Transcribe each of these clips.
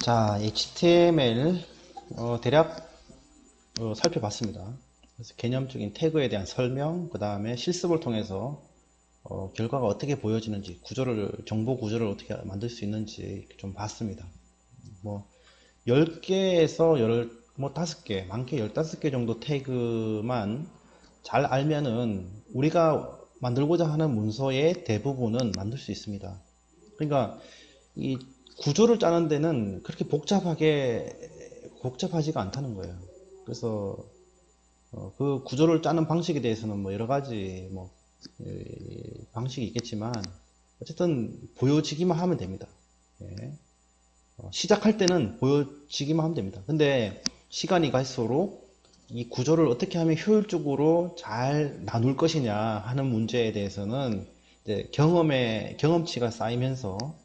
자, HTML 대략 살펴봤습니다. 그래서 개념적인 태그에 대한 설명, 그 다음에 실습을 통해서 결과가 어떻게 보여지는지, 정보 구조를 어떻게 만들 수 있는지 좀 봤습니다. 뭐 10개에서 뭐 5개, 많게 15개 정도 태그만 잘 알면은 우리가 만들고자 하는 문서의 대부분은 만들 수 있습니다. 그러니까 이 구조를 짜는 데는 그렇게 복잡하지가 않다는 거예요. 그래서 그 구조를 짜는 방식에 대해서는 뭐 여러 가지 방식이 있겠지만 어쨌든 보여지기만 하면 됩니다. 예. 시작할 때는 보여지기만 하면 됩니다. 근데 시간이 갈수록 이 구조를 어떻게 하면 효율적으로 잘 나눌 것이냐 하는 문제에 대해서는 이제 경험치가 쌓이면서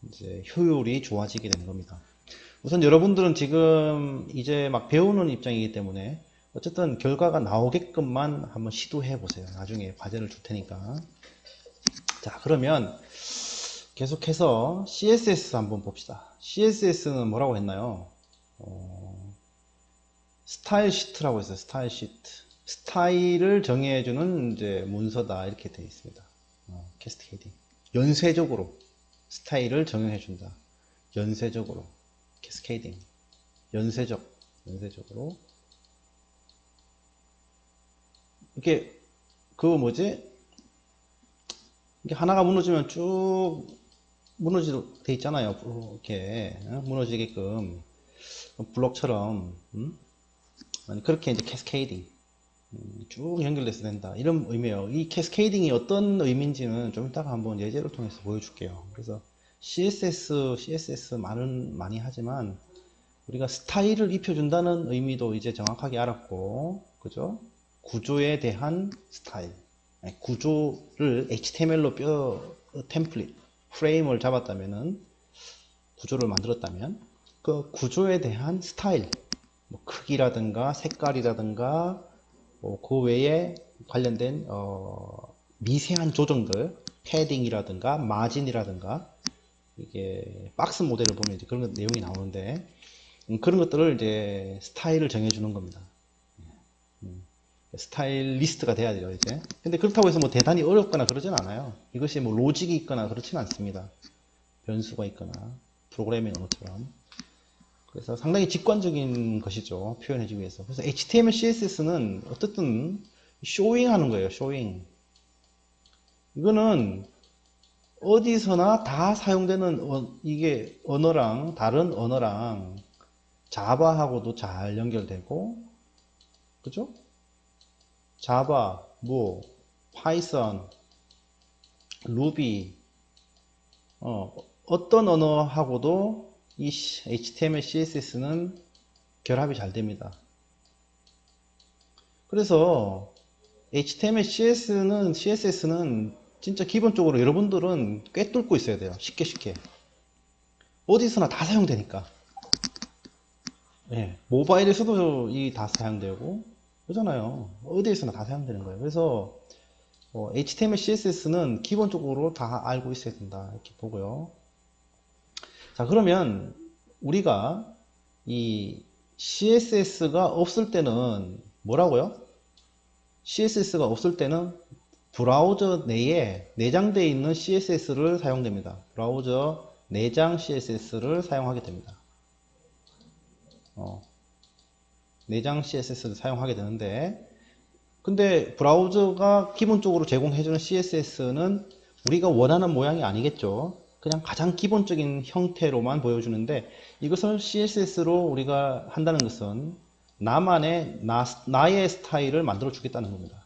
이제 효율이 좋아지게 되는 겁니다. 우선 여러분들은 지금 이제 막 배우는 입장이기 때문에 어쨌든 결과가 나오게끔만 한번 시도해 보세요. 나중에 과제를 줄 테니까. 자, 그러면 계속해서 CSS 한번 봅시다. CSS는 뭐라고 했나요? 스타일 시트라고 했어요. 스타일 시트. 스타일을 정해주는 이제 문서다 이렇게 되어 있습니다. 캐스케이딩. 연쇄적으로 스타일을 정해준다. 연쇄적으로 캐스케이딩. 연쇄적으로 이렇게 그거 뭐지? 이게 하나가 무너지면 쭉 무너지게 돼 있잖아요. 이렇게 무너지게끔 블록처럼 그렇게 이제 캐스케이딩 쭉 연결돼서 된다 이런 의미예요. 이 캐스케이딩이 어떤 의미인지는 좀 이따가 한번 예제를 통해서 보여줄게요. 그래서 CSS 말은 많이 하지만 우리가 스타일을 입혀준다는 의미도 이제 정확하게 알았고, 그죠? 구조에 대한 스타일, 구조를 HTML로 템플릿 프레임을 잡았다면은 구조를 만들었다면 그 구조에 대한 스타일, 뭐 크기라든가 색깔이라든가 그 외에 관련된 미세한 조정들, 패딩이라든가 마진이라든가 이게 박스 모델을 보면 이제 그런 내용이 나오는데 그런 것들을 이제 스타일을 정해주는 겁니다. 스타일리스트가 돼야 돼요, 이제. 근데 그렇다고 해서 뭐 대단히 어렵거나 그러진 않아요. 이것이 뭐 로직이 있거나 그렇진 않습니다. 변수가 있거나 프로그래밍 언어처럼. 그래서 상당히 직관적인 것이죠. 표현해주기 위해서. 그래서 HTML, CSS는 어쨌든 쇼잉 하는 거예요. 쇼잉. 이거는 어디서나 다 사용되는 이게 언어랑 다른 언어랑 자바하고도 잘 연결되고, 그죠? 자바, 뭐, 파이썬, 루비, 어떤 언어하고도 이 HTML, CSS는 결합이 잘 됩니다. 그래서 HTML, CSS는 진짜 기본적으로 여러분들은 꿰뚫고 있어야 돼요. 쉽게. 어디서나 다 사용되니까. 예, 모바일에서도 이 다 사용되고, 그러잖아요. 어디에서나 다 사용되는 거예요. 그래서 HTML, CSS는 기본적으로 다 알고 있어야 된다. 이렇게 보고요. 자, 그러면 우리가 이 CSS가 없을 때는 뭐라고요? CSS가 없을 때는 브라우저 내에 내장되어 있는 CSS를 사용됩니다. 브라우저 내장 CSS를 사용하게 됩니다. 내장 CSS를 사용하게 되는데 근데 브라우저가 기본적으로 제공해주는 CSS는 우리가 원하는 모양이 아니겠죠. 그냥 가장 기본적인 형태로만 보여주는데 이것을 CSS로 우리가 한다는 것은 나의 스타일을 만들어 주겠다는 겁니다.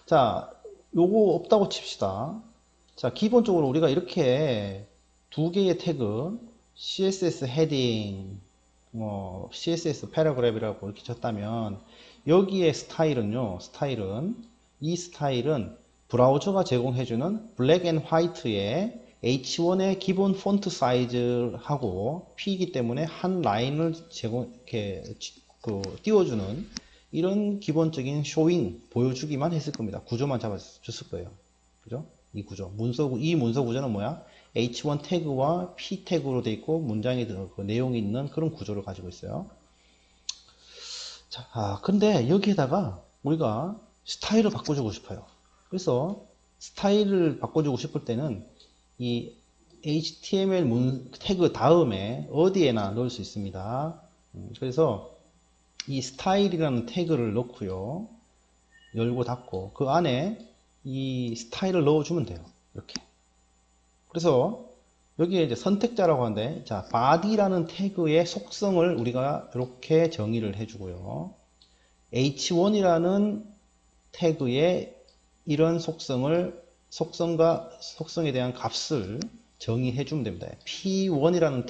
자, 요거 없다고 칩시다. 자, 기본적으로 우리가 이렇게 두 개의 태그 CSS 헤딩, CSS 패러그래프라고 이렇게 쳤다면 여기에 이 스타일은 브라우저가 제공해주는 블랙 앤 화이트의 H1의 기본 폰트 사이즈하고 P이기 때문에 한 라인을 이렇게 띄워주는 이런 기본적인 쇼잉 보여주기만 했을 겁니다. 구조만 잡아줬을 거예요. 그죠? 이 구조. 이 문서 구조는 뭐야? H1 태그와 P 태그로 돼 있고 문장에 그 내용이 있는 그런 구조를 가지고 있어요. 자, 근데 여기에다가 우리가 스타일을 바꿔주고 싶어요. 그래서 스타일을 바꿔주고 싶을 때는 이 HTML 태그 다음에 어디에나 넣을 수 있습니다. 그래서 이 스타일이라는 태그를 넣고요. 열고 닫고 그 안에 이 스타일을 넣어주면 돼요. 이렇게. 그래서 여기에 이제 선택자라고 하는데, 자, body라는 태그의 속성을 우리가 이렇게 정의를 해주고요. h1이라는 태그의 이런 속성에 대한 값을 정의해 주면 됩니다. p1이라는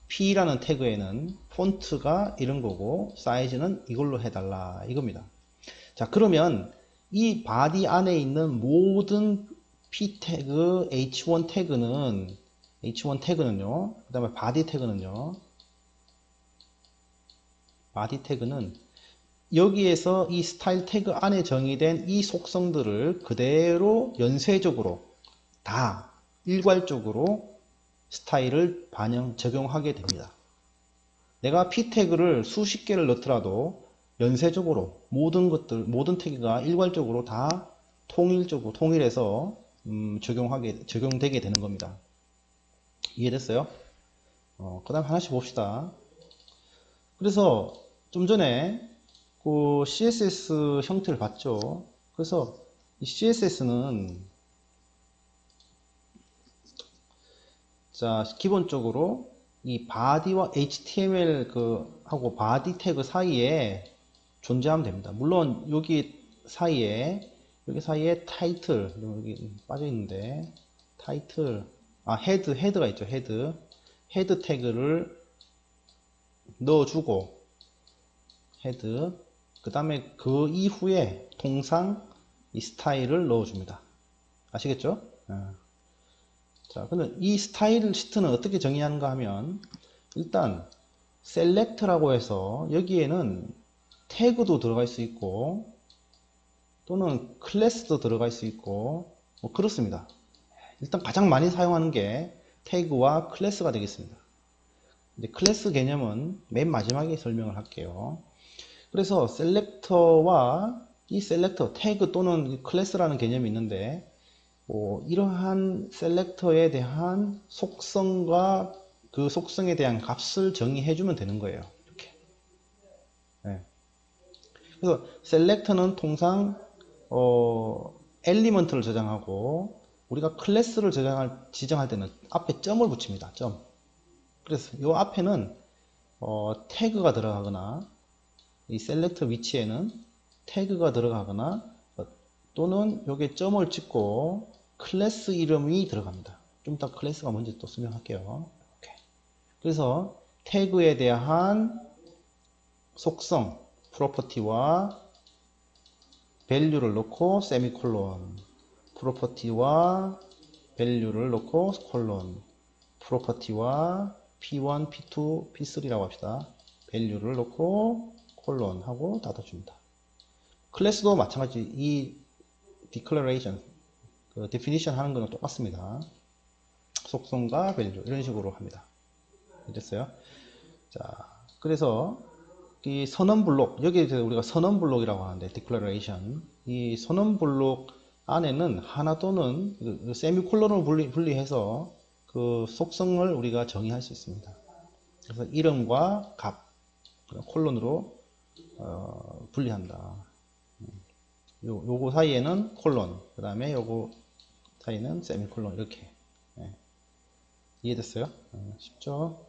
p라는 태그에는 폰트가 이런 거고 사이즈는 이걸로 해달라 이겁니다. 자, 그러면 이 body 안에 있는 모든 p 태그 h1 태그는요, 그 다음에 body 태그는 여기에서 이 스타일 태그 안에 정의된 이 속성들을 그대로 연쇄적으로 다 일괄적으로 스타일을 적용하게 됩니다. 내가 p 태그를 수십 개를 넣더라도 연쇄적으로 모든 태그가 일괄적으로 다 통일해서 적용되게 되는 겁니다. 이해됐어요? 그 다음 하나씩 봅시다. 그래서 좀 전에 그 CSS 형태를 봤죠. 그래서 이 CSS는 자, 기본적으로 이 body와 HTML 하고 body 태그 사이에 존재하면 됩니다. 물론 여기 사이에 타이틀 여기 빠져 있는데 타이틀 헤드가 있죠. 헤드 태그를 넣어주고 헤드 그 다음에 그 이후에 통상 이 스타일을 넣어줍니다. 아시겠죠? 자, 근데 이 스타일 시트는 어떻게 정의하는가 하면 일단 select라고 해서 여기에는 태그도 들어갈 수 있고 또는 클래스도 들어갈 수 있고 뭐 그렇습니다. 일단 가장 많이 사용하는 게 태그와 클래스가 되겠습니다. 이제 클래스 개념은 맨 마지막에 설명을 할게요. 그래서 셀렉터와 이 셀렉터 태그 또는 클래스라는 개념이 있는데 이러한 셀렉터에 대한 속성과 그 속성에 대한 값을 정의해 주면 되는 거예요. 이렇게. 네. 그래서 셀렉터는 통상 엘리먼트를 저장하고 우리가 클래스를 지정할 때는 앞에 점을 붙입니다. 점. 그래서 이 앞에는 태그가 들어가거나 이 셀렉터 위치에는 태그가 들어가거나 또는 여기에 점을 찍고 클래스 이름이 들어갑니다. 좀 이따 클래스가 뭔지 또 설명할게요. 이렇게. 그래서 태그에 대한 속성, 프로퍼티와 value를 넣고 세미콜론, 프로퍼티와 value를 넣고 콜론, 프로퍼티와 p1, p2, p3라고 합시다. value를 넣고 콜론 하고 닫아줍니다. 클래스도 마찬가지 이 declaration, 그 definition 하는 거는 똑같습니다. 속성과 value 이런 식으로 합니다. 됐어요? 자, 그래서 이 선언 블록, 여기에 우리가 선언 블록이라고 하는데 declaration, 이 선언 블록 안에는 하나 또는 세미콜론을 분리해서 그 속성을 우리가 정의할 수 있습니다. 그래서 이름과 값, 콜론으로 분리한다. 요거 사이에는 콜론, 그 다음에 요거 사이에는 세미콜론 이렇게. 이해됐어요? 쉽죠?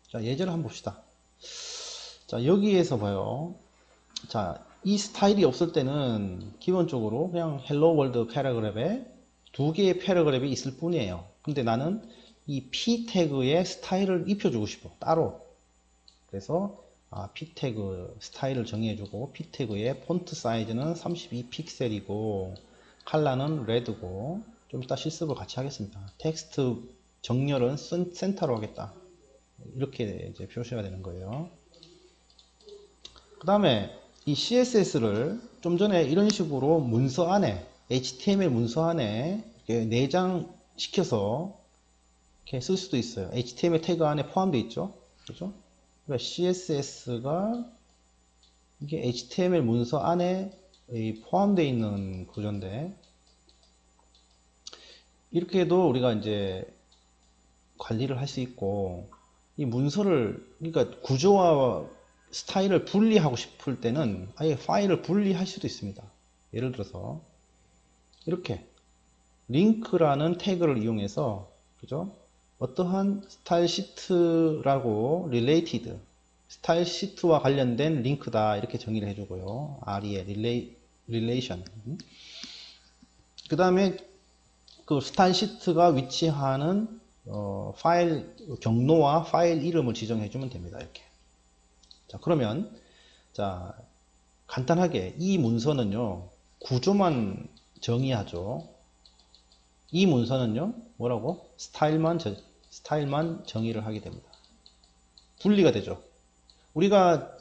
자, 예제를 한번 봅시다. 자, 여기에서 봐요. 자, 이 스타일이 없을 때는 기본적으로 그냥 헬로 월드 패러그래프에 두 개의 패러그래프가 있을 뿐이에요. 근데 나는 이 p 태그에 스타일을 입혀주고 싶어. 따로. 그래서 p 태그 스타일을 정의해주고 p 태그의 폰트 사이즈는 32픽셀이고 컬러는 레드고 좀 이따 실습을 같이 하겠습니다. 텍스트 정렬은 센터로 하겠다. 이렇게 이제 표시가 되는 거예요. 그 다음에 이 CSS를 좀 전에 이런 식으로 문서 안에 HTML 문서 안에 이렇게 내장시켜서 이렇게 쓸 수도 있어요. HTML 태그 안에 포함되어 있죠. 그죠? 그러니까 CSS가 이게 HTML 문서 안에 포함되어 있는 구조인데, 이렇게 해도 우리가 이제 관리를 할 수 있고, 이 문서를, 그러니까 구조와 스타일을 분리하고 싶을 때는 아예 파일을 분리할 수도 있습니다. 예를 들어서 이렇게 링크라는 태그를 이용해서, 그죠? 어떠한 스타일 시트라고 related, 스타일 시트와 관련된 링크다 이렇게 정의를 해주고요. REA relation. 그 다음에 그 스타일 시트가 위치하는 파일 경로와 파일 이름을 지정해 주면 됩니다. 이렇게. 자, 그러면 자, 간단하게 이 문서는요, 구조만 정의하죠. 이 문서는요, 뭐라고? 스타일만 정의를 하게 됩니다. 분리가 되죠. 우리가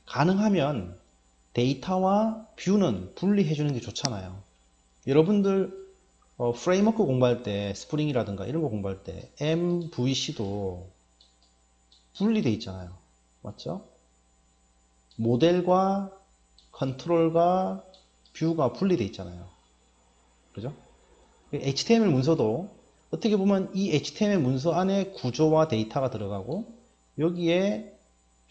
가능하면 데이터와 뷰는 분리해 주는 게 좋잖아요. 여러분들 프레임워크 공부할 때, 스프링이라든가 이런 거 공부할 때 MVC도 분리돼 있잖아요. 맞죠? 모델과 컨트롤과 뷰가 분리돼 있잖아요. 그죠? HTML 문서도 어떻게 보면 이 HTML 문서 안에 구조와 데이터가 들어가고 여기에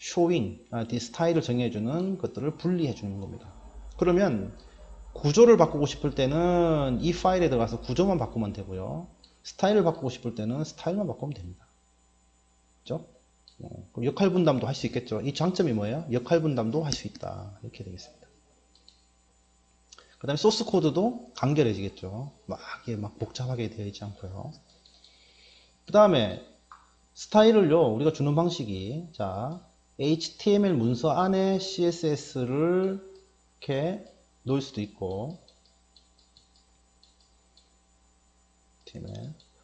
showing, 스타일을 정해주는 것들을 분리해 주는 겁니다. 그러면 구조를 바꾸고 싶을 때는 이 파일에 들어가서 구조만 바꾸면 되고요. 스타일을 바꾸고 싶을 때는 스타일만 바꾸면 됩니다. 그죠? 그럼 역할 분담도 할 수 있겠죠. 이 장점이 뭐예요? 역할 분담도 할 수 있다. 이렇게 되겠습니다. 그 다음에 소스 코드도 간결해지겠죠. 이게 막 복잡하게 되어 있지 않고요. 그 다음에 스타일을요, 우리가 주는 방식이, 자, HTML 문서 안에 CSS를 이렇게 놓을 수도 있고, 그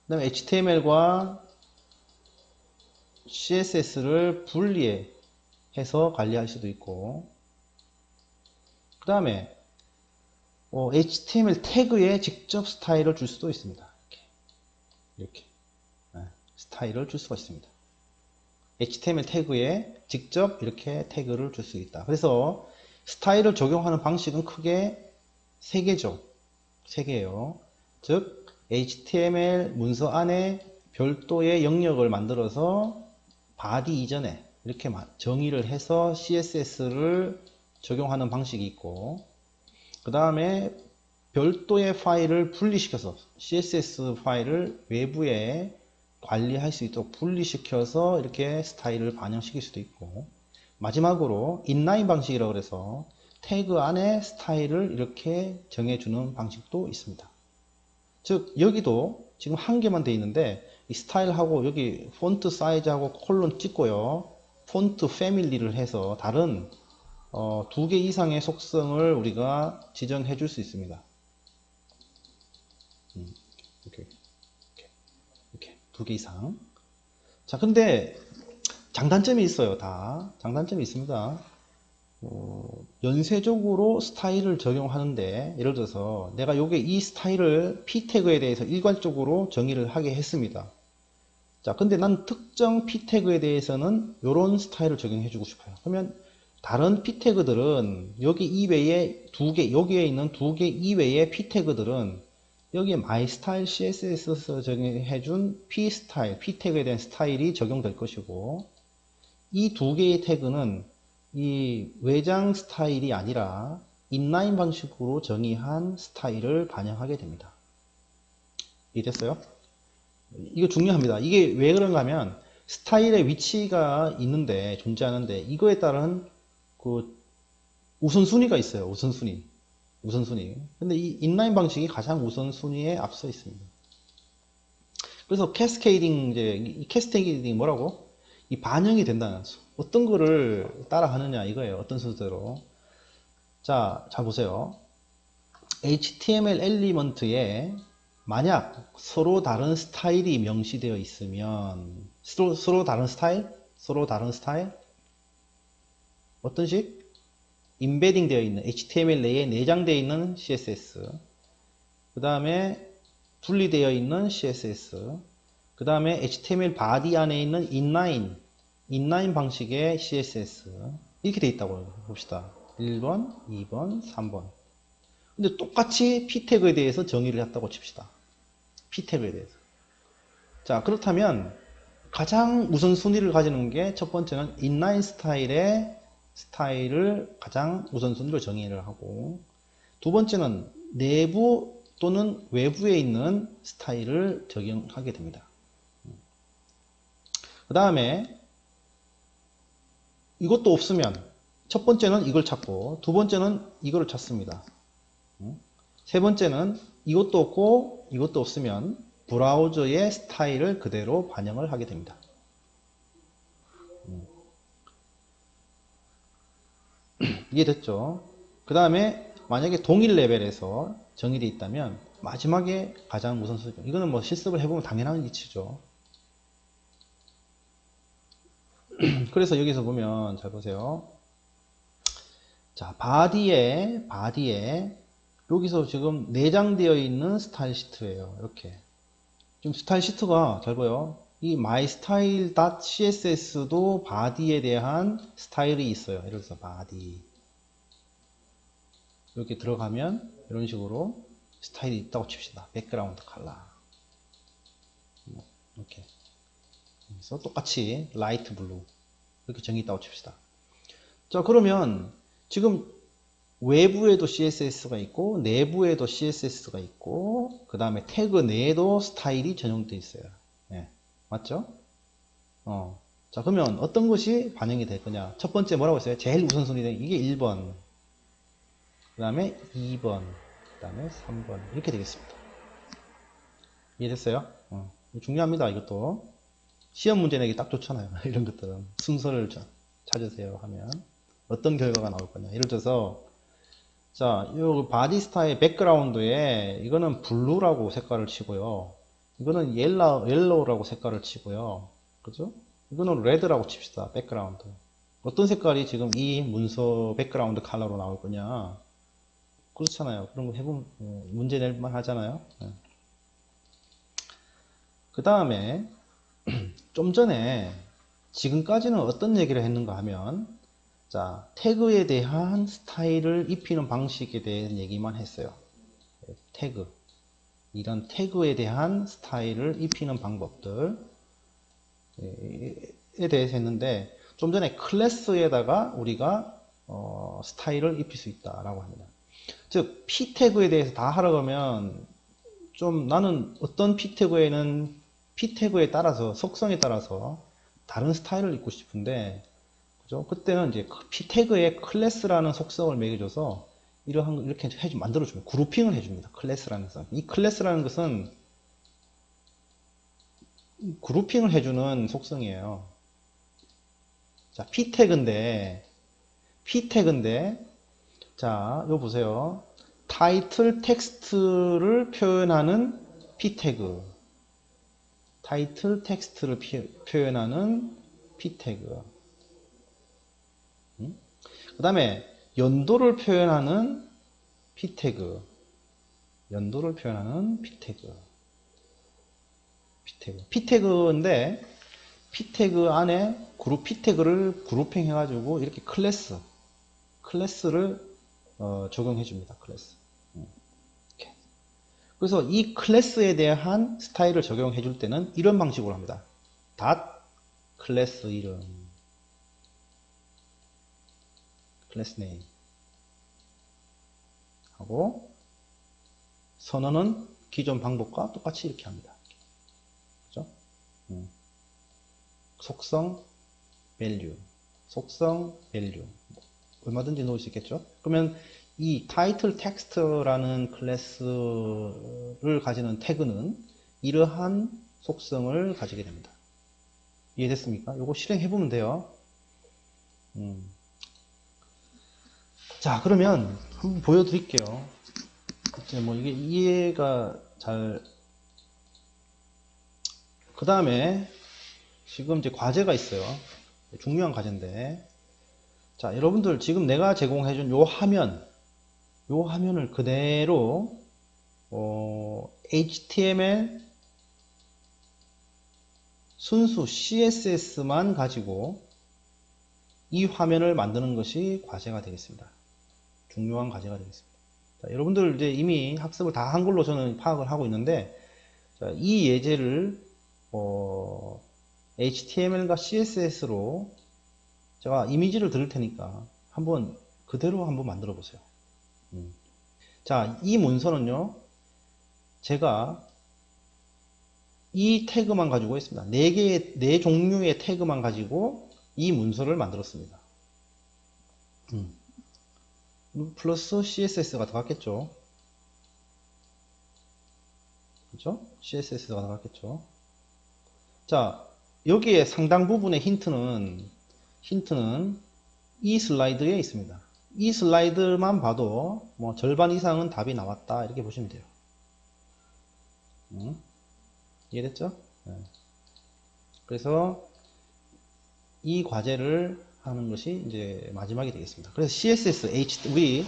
다음에 HTML과 CSS를 분리해서 관리할 수도 있고, 그 다음에 HTML 태그에 직접 스타일을 줄 수도 있습니다. 이렇게. 스타일을 줄 수가 있습니다. HTML 태그에 직접 이렇게 태그를 줄 수 있다. 그래서 스타일을 적용하는 방식은 크게 3개죠. 3개예요. 즉 HTML 문서 안에 별도의 영역을 만들어서 바디 이전에 이렇게 정의를 해서 CSS를 적용하는 방식이 있고, 그 다음에 별도의 파일을 분리시켜서 CSS 파일을 외부에 관리할 수 있도록 분리시켜서 이렇게 스타일을 반영시킬 수도 있고, 마지막으로 인라인 방식이라고 해서 태그 안에 스타일을 이렇게 정해주는 방식도 있습니다. 즉 여기도 지금 한 개만 돼 있는데 이 스타일하고 여기 폰트 사이즈하고 콜론 찍고요, 폰트 패밀리를 해서 다른 2개 이상의 속성을 우리가 지정해 줄 수 있습니다. 이렇게 2개 이상. 자, 근데 장단점이 있어요. 다 장단점이 있습니다. 연쇄적으로 스타일을 적용하는데, 예를 들어서 내가 요게 이 스타일을 p 태그에 대해서 일괄적으로 정의를 하게 했습니다. 자, 근데 난 특정 p 태그에 대해서는 요런 스타일을 적용해 주고 싶어요. 그러면 다른 p 태그들은 여기 이외에 2개, 여기에 있는 2개 이외의 p 태그들은 여기에 myStyle CSS에서 적용해준 pStyle, p 태그에 대한 스타일이 적용될 것이고, 이 2개의 태그는 이 외장 스타일이 아니라 인라인 방식으로 정의한 스타일을 반영하게 됩니다. 이해됐어요? 이거 중요합니다. 이게 왜 그런가 하면 스타일의 위치가 있는데, 존재하는데, 이거에 따른 그 우선순위가 있어요. 우선순위. 근데 이 인라인 방식이 가장 우선순위에 앞서 있습니다. 그래서 캐스케이딩, 이 캐스케이딩이 뭐라고? 이 반영이 된다는, 어떤 거를 따라 하느냐 이거예요. 어떤 순서대로. 자, 잘 보세요. HTML 엘리먼트에 만약 서로 다른 스타일이 명시되어 있으면, 서로 다른 스타일? 어떤 식? 임베딩 되어 있는 HTML 내에 내장되어 있는 CSS. 그 다음에 분리되어 있는 CSS, 그 다음에 HTML 바디 안에 있는 인라인 방식의 CSS 이렇게 돼 있다고 봅시다. 1번, 2번, 3번. 근데 똑같이 p 태그에 대해서 정의를 했다고 칩시다. p 태그에 대해서. 자, 그렇다면 가장 우선순위를 가지는 게 첫 번째는 인라인 스타일을 가장 우선순위로 정의를 하고, 두 번째는 내부 또는 외부에 있는 스타일을 적용하게 됩니다. 그 다음에 이것도 없으면 첫 번째는 이걸 찾고 두 번째는 이거를 찾습니다. 세 번째는 이것도 없고 이것도 없으면 브라우저의 스타일을 그대로 반영을 하게 됩니다. 이해됐죠? 그 다음에 만약에 동일 레벨에서 정의되어 있다면 마지막에 가장 우선순위, 이거는 뭐 실습을 해보면 당연한 이치죠. 그래서 여기서 보면 잘 보세요. 자, 바디에 여기서 지금 내장되어 있는 스타일 시트예요. 이렇게 지금 스타일 시트가 잘 보여. 이 mystyle.css도 바디에 대한 스타일이 있어요. 예를 들어서 바디 이렇게 들어가면 이런 식으로 스타일이 있다고 칩시다. 백그라운드 컬러 이렇게. 그래서 똑같이 라이트 블루 이렇게 정의 있다고 칩시다. 자, 그러면 지금 외부에도 CSS가 있고 내부에도 CSS가 있고 그 다음에 태그 내에도 스타일이 전용되어 있어요. 네, 맞죠? 자, 그러면 어떤 것이 반영이 될 거냐? 첫 번째 뭐라고 했어요? 제일 우선순위 이게 1번, 그 다음에 2번, 그 다음에 3번 이렇게 되겠습니다. 이해됐어요? 중요합니다. 이것도 시험 문제 내기 딱 좋잖아요. 이런 것들은 순서를 찾으세요 하면 어떤 결과가 나올 거냐. 예를 들어서 자, 이 바디 스타일 백그라운드에 이거는 블루라고 색깔을 치고요. 이거는 옐로우라고 색깔을 치고요. 그죠? 이거는 레드라고 칩시다. 백그라운드. 어떤 색깔이 지금 이 문서 백그라운드 컬러로 나올 거냐. 그렇잖아요. 그런 거 해보면 문제 낼만 하잖아요. 그 다음에 좀 전에 지금까지는 어떤 얘기를 했는가 하면 자, 태그에 대한 스타일을 입히는 방식에 대한 얘기만 했어요. 태그. 이런 태그에 대한 스타일을 입히는 방법들에 대해서 했는데 좀 전에 클래스에다가 우리가 스타일을 입힐 수 있다라고 합니다. 즉 p 태그에 대해서 다 하러 가면 좀 나는 어떤 p 태그에는 p 태그에 따라서 속성에 따라서 다른 스타일을 입고 싶은데 그죠? 그때는 이제 p 태그에 클래스라는 속성을 매겨줘서 이렇게 만들어주면 그룹핑을 해줍니다. 클래스라는 것은 이 클래스라는 것은 그룹핑을 해주는 속성이에요. 자, p 태그인데 자, 이거 보세요. 타이틀 텍스트를 표현하는 p 태그. 타이틀 텍스트를 표현하는 p 태그. 그 다음에 연도를 표현하는 p 태그. 연도를 표현하는 p 태그. p 태그인데 p 태그 안에 p 태그를 그룹핑 해가지고 이렇게 클래스를 적용해 줍니다. 클래스. 이렇게. 그래서 이 클래스에 대한 스타일을 적용해 줄 때는 이런 방식으로 합니다. 클래스 이름, 클래스 네임 하고 선언은 기존 방법과 똑같이 이렇게 합니다. 그죠? 속성 밸류, 얼마든지 넣을 수 있겠죠? 그러면 이 타이틀 텍스트라는 클래스를 가지는 태그는 이러한 속성을 가지게 됩니다. 이해됐습니까? 이거 실행해 보면 돼요. 자, 그러면 한번 보여드릴게요. 이제 뭐 이게 이해가 잘. 그 다음에 지금 이제 과제가 있어요. 중요한 과제인데. 자, 여러분들 지금 내가 제공해준 요 화면을 그대로 HTML 순수 CSS만 가지고 이 화면을 만드는 것이 과제가 되겠습니다. 중요한 과제가 되겠습니다. 자, 여러분들 이제 이미 학습을 다 한 걸로 저는 파악을 하고 있는데, 자, 이 예제를 HTML과 CSS로 제가 이미지를 드릴 테니까 한번 그대로 한번 만들어 보세요. 자, 이 문서는요, 제가 이 태그만 가지고 했습니다. 네 종류의 태그만 가지고 이 문서를 만들었습니다. 플러스 CSS가 들어갔겠죠. 그렇죠? CSS가 들어갔겠죠. 자, 여기에 상당 부분의 힌트는 이 슬라이드에 있습니다. 이 슬라이드만 봐도 뭐 절반 이상은 답이 나왔다 이렇게 보시면 돼요. 이해됐죠? 네. 그래서 이 과제를 하는 것이 이제 마지막이 되겠습니다. 그래서 CSS, 우리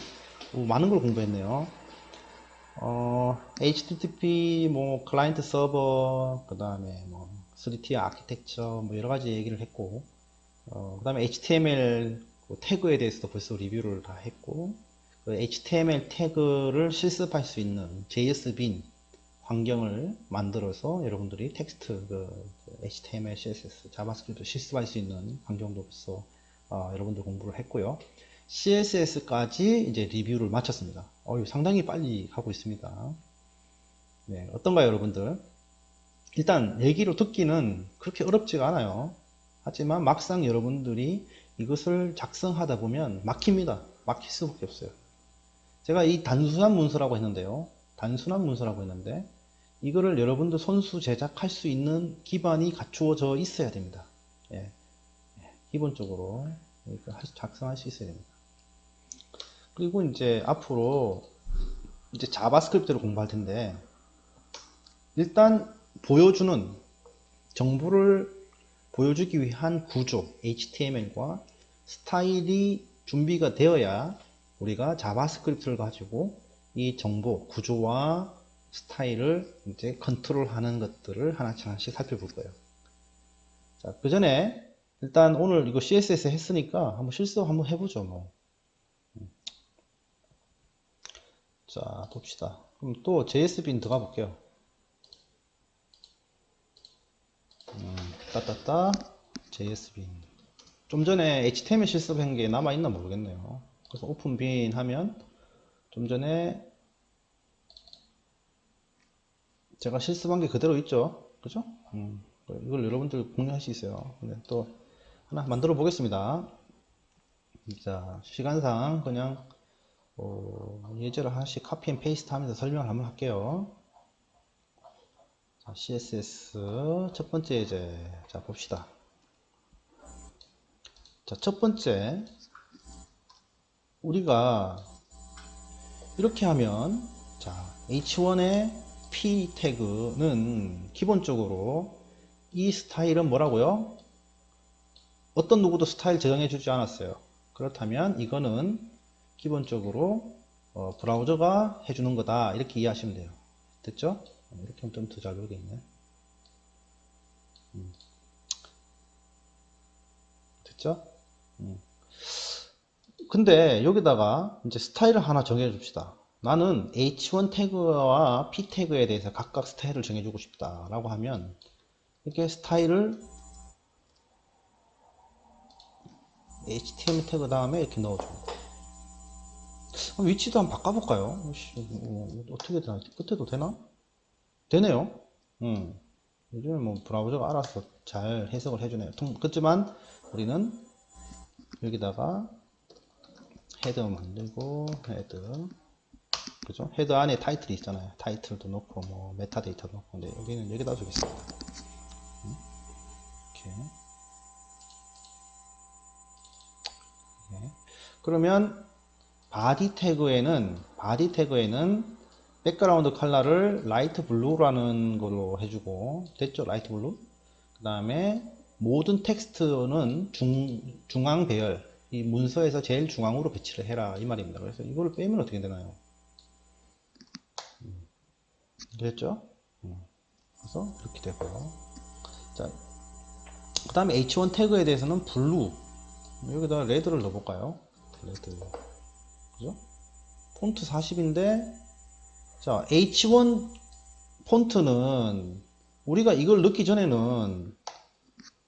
많은 걸 공부했네요. HTTP, 뭐 클라이언트 서버, 그 다음에 뭐 3Tier 아키텍처, 뭐 여러 가지 얘기를 했고, 그 다음에 HTML 태그에 대해서도 벌써 리뷰를 다 했고, 그 HTML 태그를 실습할 수 있는 JSBin 환경을 만들어서 여러분들이 텍스트, HTML, CSS, 자바스크립트 실습할 수 있는 환경도 벌써 여러분들 공부를 했고요. CSS까지 이제 리뷰를 마쳤습니다. 상당히 빨리 하고 있습니다. 네, 어떤가요, 여러분들? 일단 얘기로 듣기는 그렇게 어렵지가 않아요. 하지만 막상 여러분들이 이것을 작성하다 보면 막힙니다. 막힐 수밖에 없어요. 제가 이 단순한 문서라고 했는데요. 단순한 문서라고 했는데 이거를 여러분들 손수 제작할 수 있는 기반이 갖추어져 있어야 됩니다. 예, 기본적으로 작성할 수 있어야 됩니다. 그리고 이제 앞으로 이제 자바스크립트를 공부할 텐데, 일단 보여주는 정보를 보여주기 위한 구조 HTML과 스타일이 준비가 되어야 우리가 자바스크립트를 가지고 이 정보 구조와 스타일을 이제 컨트롤하는 것들을 하나씩 살펴볼 거예요. 자, 그 전에 일단 오늘 이거 CSS 했으니까 한번 실습 한번 해보죠. 뭐. 자, 봅시다. 그럼 또 JSBin 들어가 볼게요. 따따따 JSBin. 좀 전에 HTML 실습한 게 남아있나 모르겠네요. 그래서 오픈빈 하면 좀 전에 제가 실습한 게 그대로 있죠. 그죠? 이걸 여러분들 공유할 수 있어요. 근데 또 하나 만들어 보겠습니다. 자, 시간상 그냥 예제를 하나씩 카피 앤 페이스트 하면서 설명을 한번 할게요. 자, CSS 첫 번째 예제. 자, 봅시다. 자, 첫 번째 우리가 이렇게 하면, 자, H1의 P 태그는 기본적으로 이 스타일은 뭐라고요? 어떤 누구도 스타일 저장해 주지 않았어요. 그렇다면 이거는 기본적으로 브라우저가 해주는 거다 이렇게 이해하시면 돼요. 됐죠? 이렇게 하면 좀 더 잘 보이겠네. 됐죠? 근데 여기다가 이제 스타일을 하나 정해 줍시다. 나는 H1 태그와 P 태그에 대해서 각각 스타일을 정해주고 싶다 라고 하면 이렇게 스타일을 HTML 태그 다음에 이렇게 넣어줍니다. 위치도 한번 바꿔볼까요? 어떻게 되나? 끝에도 되나? 되네요. 요즘에 뭐 브라우저가 알아서 잘 해석을 해주네요. 그렇지만 우리는 여기다가 헤더 만들고 헤더, 그죠? 헤더 안에 타이틀이 있잖아요. 타이틀도 넣고 뭐 메타데이터도 넣고. 근데 여기는 여기다 주겠습니다. 이렇게. 네. 그러면 바디 태그에는 백그라운드 컬러를 라이트 블루라는 걸로 해주고, 됐죠? 라이트 블루. 그 다음에 모든 텍스트는 중앙 배열, 이 문서에서 제일 중앙으로 배치를 해라 이 말입니다. 그래서 이거를 빼면 어떻게 되나요? 됐죠? 그래서 이렇게 되고요. 자, 그 다음에 H1 태그에 대해서는 블루, 여기다 레드를 넣어볼까요? 레드, 그죠? 폰트 40인데, 자, H1 폰트는 우리가 이걸 넣기 전에는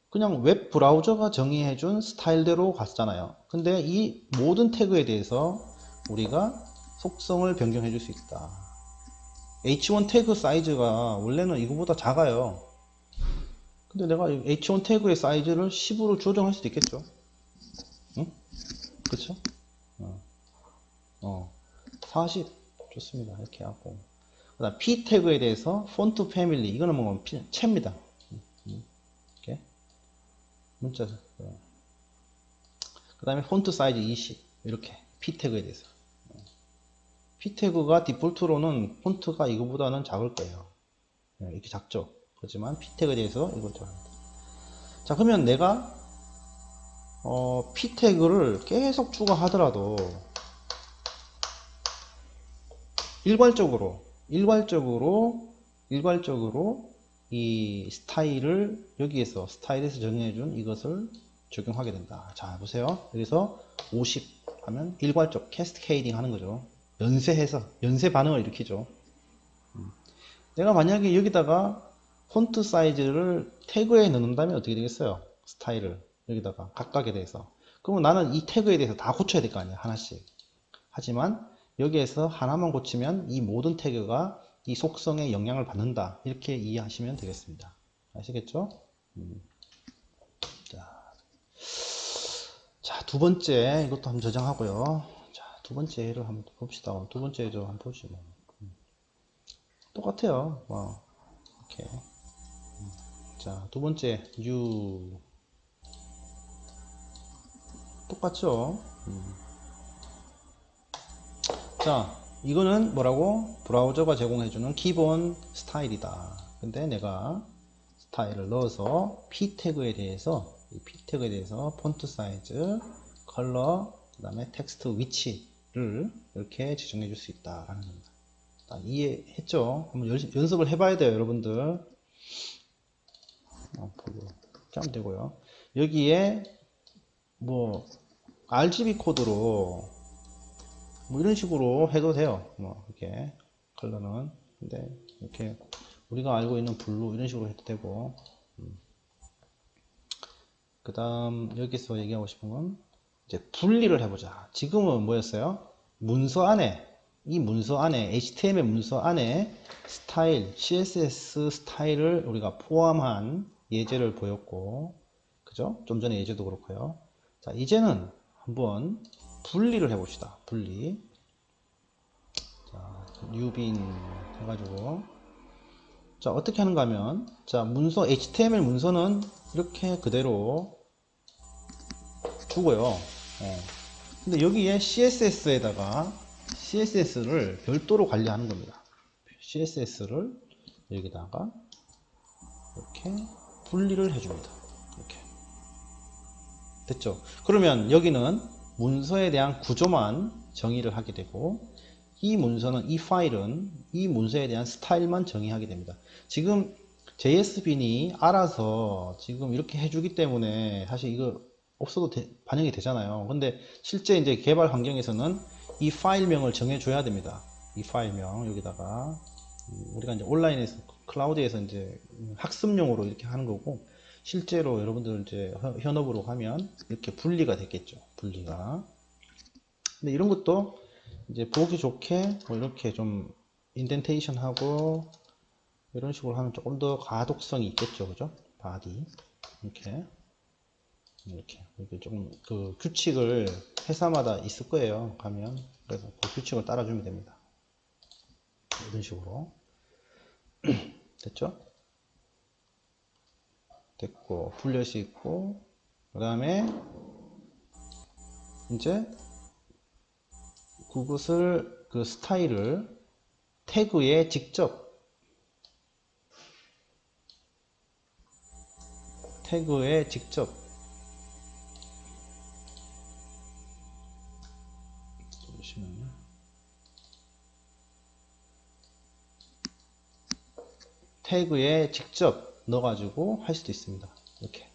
그냥 웹 브라우저가 정의해준 스타일대로 갔잖아요. 근데 이 모든 태그에 대해서 우리가 속성을 변경해 줄 수 있다. H1 태그 사이즈가 원래는 이거보다 작아요. 근데 내가 H1 태그의 사이즈를 10으로 조정할 수도 있겠죠. 응? 그쵸? 40. 좋습니다. 이렇게 하고. 그 다음 P 태그에 대해서 폰트 패밀리. 이거는 뭐, 채입니다. 이렇게. 문자. 그 다음에 폰트 사이즈 20. 이렇게. P 태그에 대해서. P 태그가 디폴트로는 폰트가 이거보다는 작을 거예요. 이렇게 작죠. 그렇지만 P 태그에 대해서 이걸 좋아합니다. 자, 그러면 내가 P 태그를 계속 추가하더라도 일괄적으로 이 스타일을 여기에서 스타일에서 정해준 이것을 적용하게 된다. 자, 보세요. 여기서 50 하면 일괄적 캐스케이딩 하는 거죠. 연쇄 반응을 일으키죠. 내가 만약에 여기다가 폰트 사이즈를 태그에 넣는다면 어떻게 되겠어요? 스타일을 여기다가 각각에 대해서. 그러면 나는 이 태그에 대해서 다 고쳐야 될 거 아니야, 하나씩. 하지만 여기에서 하나만 고치면 이 모든 태그가 이 속성에 영향을 받는다. 이렇게 이해하시면 되겠습니다. 아시겠죠? 자, 두 번째 이것도 한번 저장하고요. 자, 두 번째 예를 한번 봅시다. 두 번째 예를 한번 보시죠. 똑같아요. 이렇게. 자, 두 번째 new 똑같죠? 자, 이거는 뭐라고? 브라우저가 제공해주는 기본 스타일이다. 근데 내가 스타일을 넣어서 p 태그에 대해서 이 p 태그에 대해서 폰트 사이즈, 컬러, 그 다음에 텍스트 위치를 이렇게 지정해 줄 수 있다라는 겁니다. 이해했죠? 한번 연습을 해봐야 돼요, 여러분들. 이렇게 하면 되고요. 여기에 뭐 RGB 코드로 뭐 이런 식으로 해도 돼요. 뭐 이렇게 컬러는. 근데 이렇게 우리가 알고 있는 블루 이런 식으로 해도 되고. 그 다음 여기서 얘기하고 싶은 건 이제 분리를 해보자. 지금은 뭐였어요? 문서 안에, 이 문서 안에 HTML 문서 안에 스타일, CSS 스타일을 우리가 포함한 예제를 보였고, 그죠? 좀 전에 예제도 그렇고요. 자, 이제는 한번 분리를 해봅시다. 분리. 자, 뉴빈 해가지고. 자, 어떻게 하는가 하면, 자, 문서, HTML 문서는 이렇게 그대로 두고요. 근데 여기에 CSS에다가 CSS를 별도로 관리하는 겁니다. CSS를 여기다가 이렇게 분리를 해줍니다. 이렇게 됐죠? 그러면 여기는 문서에 대한 구조만 정의를 하게 되고 이 문서는 이 파일은 이 문서에 대한 스타일만 정의하게 됩니다. 지금 JSBin이 알아서 지금 이렇게 해주기 때문에 사실 이거 없어도 반영이 되잖아요. 근데 실제 이제 개발 환경에서는 이 파일명을 정해줘야 됩니다. 이 파일명 여기다가 우리가 이제 온라인에서 클라우드에서 이제 학습용으로 이렇게 하는 거고 실제로 여러분들 이제 현업으로 하면 이렇게 분리가 됐겠죠. 분리가. 근데 이런 것도 이제 보기 좋게 뭐 이렇게 좀 인덴테이션 하고 이런 식으로 하면 조금 더 가독성이 있겠죠. 그죠? 바디. 이렇게 조금 그 규칙을 회사마다 있을 거예요. 가면. 그래서 그 규칙을 따라주면 됩니다. 이런 식으로. 됐죠? 됐고, 분렛이 있고, 그 다음에 이제 그것을 그 스타일을 태그에 직접 보시면 태그에 직접 넣어가지고 할 수도 있습니다. 이렇게.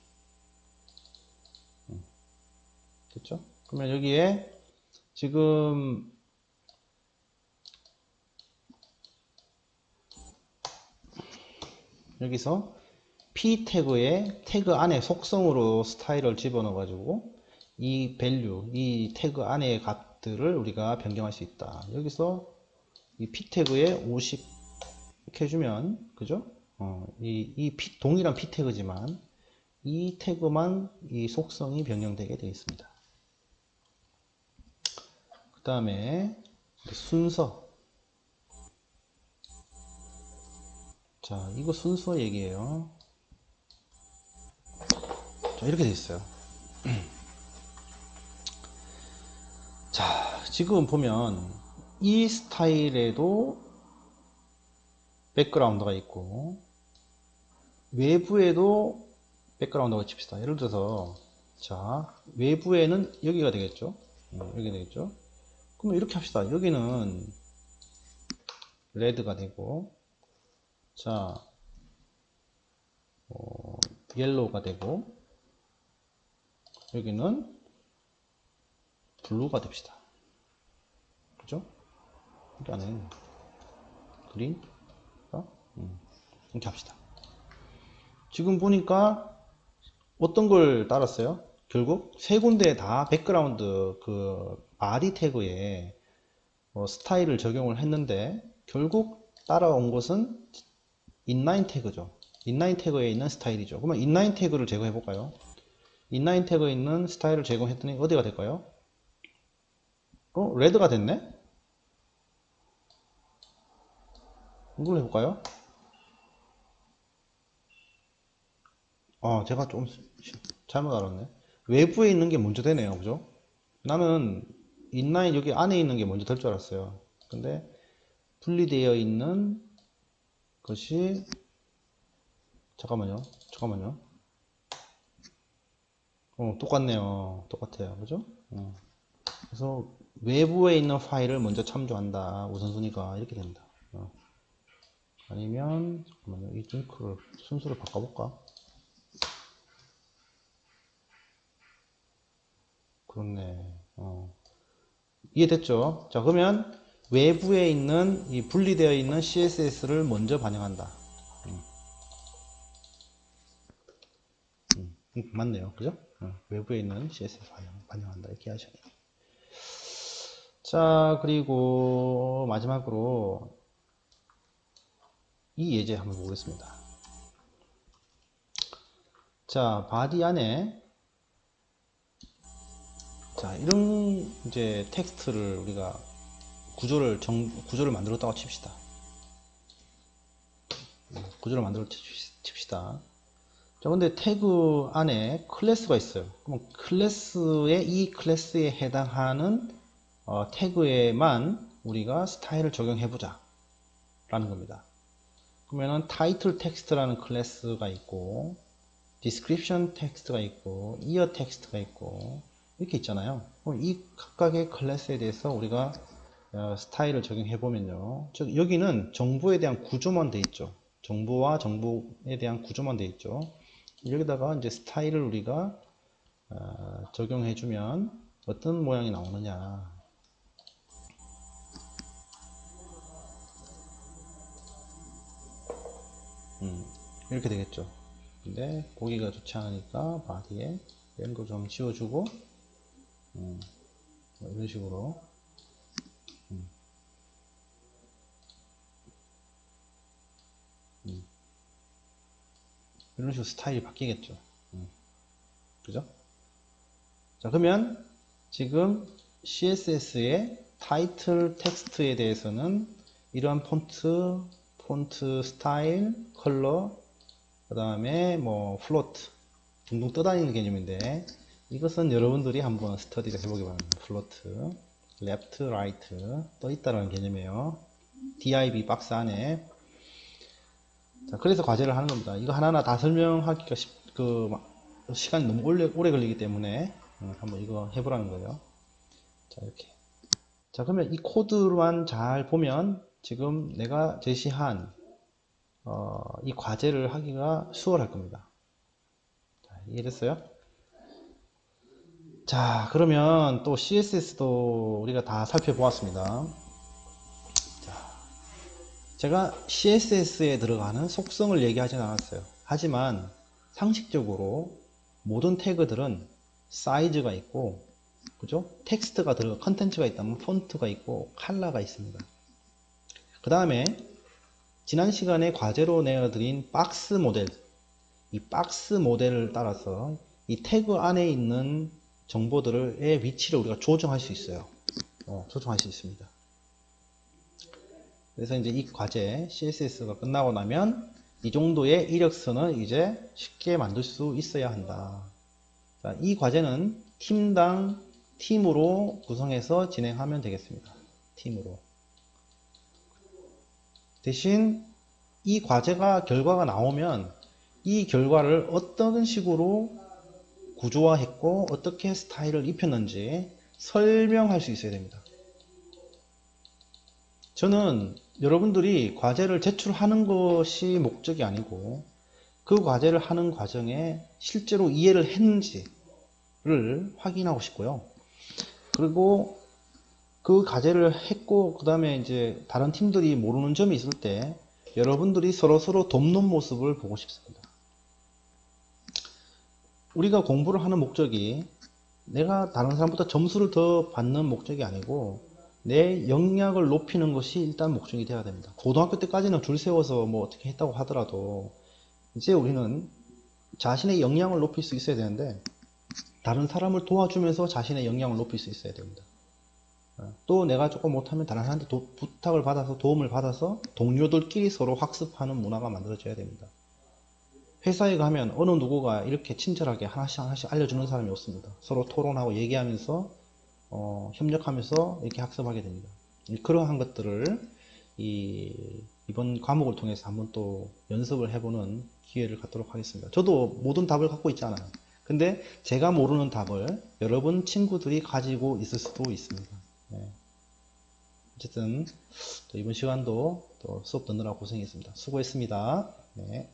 됐죠? 그러면 여기에 지금 여기서 p 태그에 태그 안에 속성으로 스타일을 집어넣어 가지고 이 밸류, 이 태그 안의 값들을 우리가 변경할 수 있다. 여기서 이 p 태그에 50 이렇게 해주면, 그죠? 동일한 p 태그지만 이 태그만 이 속성이 변경되게 되어 있습니다. 그 다음에 순서. 자, 이거 순서 얘기예요. 자, 이렇게 되어 있어요. 자, 지금 보면 이 스타일에도 백그라운드가 있고 외부에도 백그라운드가 칩시다. 예를 들어서 자, 외부에는 여기가 되겠죠. 여기 되겠죠. 그러면 이렇게 합시다. 여기는 레드가 되고, 자, 옐로우가 되고, 여기는 블루가 됩시다. 그죠? 여기 안에 그린, 이렇게 합시다. 지금 보니까 어떤 걸 따랐어요? 결국 세 군데 다 백그라운드 그 body 태그에 스타일을 적용을 했는데 결국 따라온 것은 inline 태그죠. inline 태그에 있는 스타일이죠. 그러면 inline 태그를 제거해 볼까요? inline 태그에 있는 스타일을 제공했더니 어디가 될까요? 레드가 됐네? 이걸 해볼까요? 제가 좀 잘못 알았네. 외부에 있는 게 먼저 되네요. 그죠? 나는 인라인 여기 안에 있는 게 먼저 될 줄 알았어요. 근데 분리되어 있는 것이 잠깐만요. 똑같네요. 똑같아요. 그죠? 그래서 외부에 있는 파일을 먼저 참조한다. 우선순위가 이렇게 된다. 아니면 잠깐만요. 이 링크를 순서를 바꿔볼까? 그렇네. 이해됐죠? 자, 그러면 외부에 있는 이 분리되어 있는 CSS를 먼저 반영한다. 맞네요. 그죠? 외부에 있는 CSS 반영한다. 이렇게 하셔야 돼요. 자, 그리고 마지막으로 이 예제 한번 보겠습니다. 자, 바디 안에 자, 이런 이제 텍스트를 우리가 구조를 만들었다고 칩시다. 구조를 만들어 칩시다. 자, 근데 태그 안에 클래스가 있어요. 그럼 이 클래스에 해당하는 태그에만 우리가 스타일을 적용해보자 라는 겁니다. 그러면은 타이틀 텍스트라는 클래스가 있고 디스크립션 텍스트가 있고 이어 텍스트가 있고 이렇게 있잖아요. 그럼 이 각각의 클래스에 대해서 우리가 스타일을 적용해 보면요, 즉 여기는 정보에 대한 구조만 돼 있죠. 정보와 정보에 대한 구조만 돼 있죠. 여기다가 이제 스타일을 우리가 적용해 주면 어떤 모양이 나오느냐. 이렇게 되겠죠. 근데 보기가 좋지 않으니까 바디에 이런 거 좀 지워주고 이런 식으로 이런 식으로 스타일이 바뀌겠죠. 그죠? 자, 그러면 지금 CSS의 타이틀 텍스트에 대해서는 이러한 폰트 스타일, 컬러, 그 다음에 뭐 플로트 둥둥 떠다니는 개념인데 이것은 여러분들이 한번 스터디를 해보기 바랍니다. 플로트, 레프트, 라이트 떠 있다는 개념이에요. div 박스 안에. 자, 그래서 과제를 하는 겁니다. 이거 하나하나 다 설명하기가 시간이 너무 오래 걸리기 때문에 한번 이거 해보라는 거예요. 자, 이렇게. 자, 그러면 이 코드만 잘 보면 지금 내가 제시한 이 과제를 하기가 수월할 겁니다. 자, 이해됐어요? 자, 그러면 또 CSS도 우리가 다 살펴보았습니다. 제가 CSS에 들어가는 속성을 얘기하진 않았어요. 하지만 상식적으로 모든 태그들은 사이즈가 있고, 그죠? 텍스트가 들어가, 컨텐츠가 있다면 폰트가 있고, 컬러가 있습니다. 그 다음에 지난 시간에 과제로 내어드린 박스 모델, 이 박스 모델을 따라서 이 태그 안에 있는 정보들의 위치를 우리가 조정할 수 있어요. 조정할 수 있습니다. 그래서 이제 이 과제 CSS가 끝나고 나면 이 정도의 이력서는 이제 쉽게 만들 수 있어야 한다. 자, 이 과제는 팀당 팀으로 구성해서 진행하면 되겠습니다. 팀으로. 대신 이 과제가 결과가 나오면 이 결과를 어떤 식으로 구조화했고 어떻게 스타일을 입혔는지 설명할 수 있어야 됩니다. 저는 여러분들이 과제를 제출하는 것이 목적이 아니고 그 과제를 하는 과정에 실제로 이해를 했는지를 확인하고 싶고요. 그리고 그 과제를 했고 그 다음에 이제 다른 팀들이 모르는 점이 있을 때 여러분들이 서로 돕는 모습을 보고 싶습니다. 우리가 공부를 하는 목적이 내가 다른 사람보다 점수를 더 받는 목적이 아니고 내 역량을 높이는 것이 일단 목적이 되어야 됩니다. 고등학교 때까지는 줄 세워서 뭐 어떻게 했다고 하더라도 이제 우리는 자신의 역량을 높일 수 있어야 되는데 다른 사람을 도와주면서 자신의 역량을 높일 수 있어야 됩니다. 또 내가 조금 못하면 다른 사람한테 부탁을 받아서 도움을 받아서 동료들끼리 서로 학습하는 문화가 만들어져야 됩니다. 회사에 가면 어느 누구가 이렇게 친절하게 하나씩 알려주는 사람이 없습니다. 서로 토론하고 얘기하면서 협력하면서 이렇게 학습하게 됩니다. 그러한 것들을 이번 과목을 통해서 한번 또 연습을 해보는 기회를 갖도록 하겠습니다. 저도 모든 답을 갖고 있지 않아요. 근데 제가 모르는 답을 여러분 친구들이 가지고 있을 수도 있습니다. 네. 어쨌든 이번 시간도 또 수업 듣느라 고생했습니다. 수고했습니다. 네.